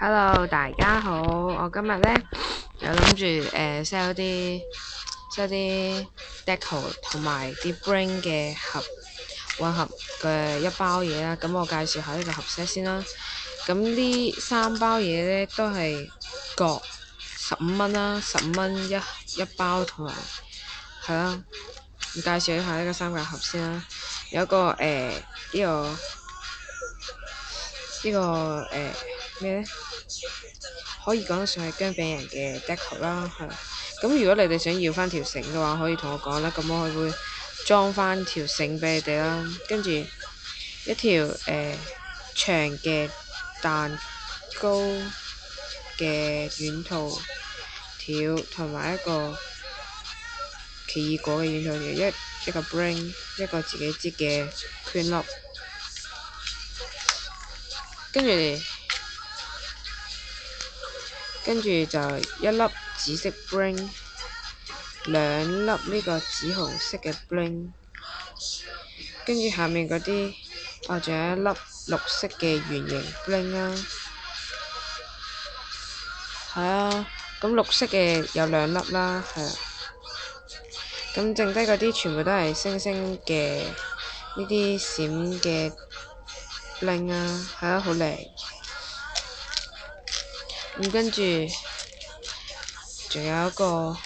Hello，大家好，我今日咧有諗住sell 啲 deco 同埋啲 bling 嘅混合嘅一包嘢啦。咁我介紹下呢個盒 set 先啦。咁呢三包嘢咧都係各15蚊啦，15蚊一包，同埋係啦。介紹一下呢個三個盒先啦。有一個咩咧？可以講得上係薑餅人嘅 deco 啦，係。咁如果你哋想要翻條繩嘅話，可以同我講啦，咁我會裝翻條繩俾你哋啦。跟住一條長嘅蛋糕嘅軟桃條，同埋一個奇異果嘅軟桃條，一個 bling， 一個自己擠嘅圈粒，跟住就一粒紫色 bling， 兩粒呢個紫紅色嘅 bling， 跟住下面嗰啲，仲有一粒綠色嘅圓形 bling 啦。係啊，咁綠色嘅有兩粒啦，係啊。咁剩低嗰啲全部都係星星嘅呢啲閃嘅 bling 啊，係啊，好靚。咁跟住仲有一個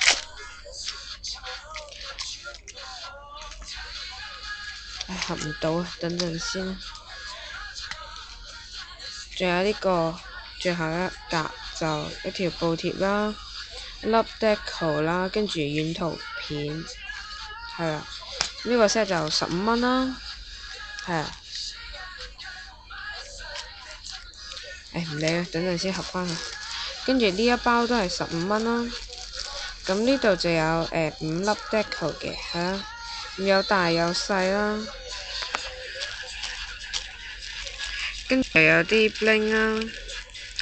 合唔到啊，等陣先。仲有呢個最後一格就一條布貼啦，一粒 deco 啦，跟住軟桃片，係啊。呢個 set 就15蚊啦，係啊。唔理啦，等陣先合翻佢。跟住呢一包都係15蚊啦。咁呢度就有5粒 deco 嘅，係啊，有大有細啦。跟住又有啲 bling 啦，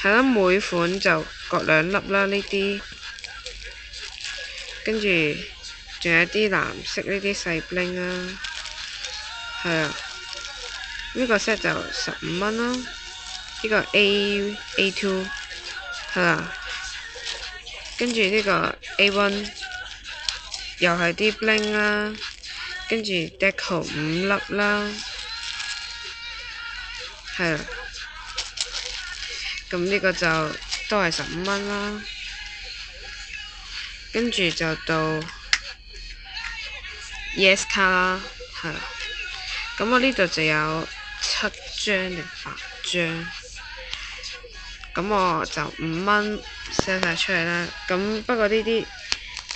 係啦，每款就各兩粒啦呢啲。跟住仲有啲藍色呢啲細 bling 啦，係啊。呢個 set 就15蚊啦，呢個 A2 係啦。跟住呢個 A1 又係啲 bling 啦，跟住 deco 5粒啦，係啦。咁呢個就都係15蚊啦。跟住就到 Yes 卡啦，係啦。咁我呢度就有7張定8張，咁我就5蚊 sell 晒出嚟啦。咁不過呢啲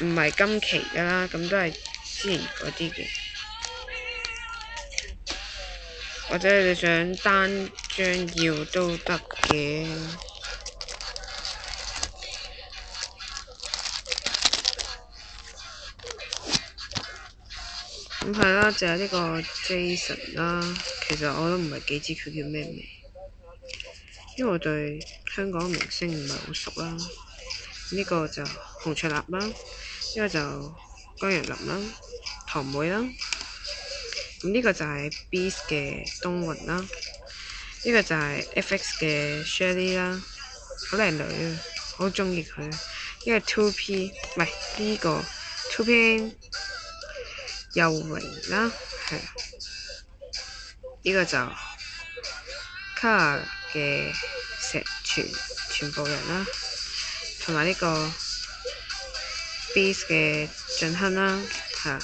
唔係今期㗎啦，咁都係之前嗰啲嘅。或者你哋想單張要都得嘅。咁係啦，就係呢個 Jason 啦。其實我都唔係幾知佢叫咩名，因為我對香港明星唔係好熟啦。呢個就洪卓立啦，呢個就江若琳啦，堂妹啦。咁呢個就係 Beast 嘅東雲啦，呢個就係 FX 嘅 Shelly 啦，好靚女啊，好中意佢。呢個 2P 唔係呢個 2P 幼榮啦，係呢個就 Color 嘅全部人啦，同埋呢個 Beast 嘅俊亨啦，係。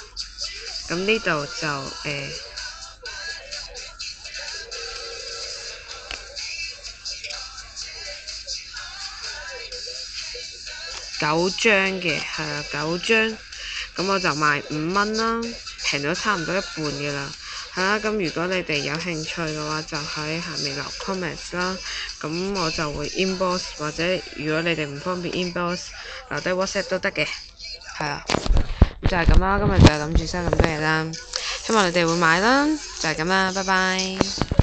咁呢度就9張嘅，係啊，9張。咁我就賣5蚊啦，平咗差唔多一半嘅啦。係啦，咁如果你哋有興趣嘅話，就喺下面留 comments 啦。咁我就會 inbox， 或者如果你哋唔方便 inbox， 留低 WhatsApp 都得嘅。係啊，就係咁啦。今日就係諗住收咁多嘢啦，希望你哋會買啦。就係咁啦，拜拜。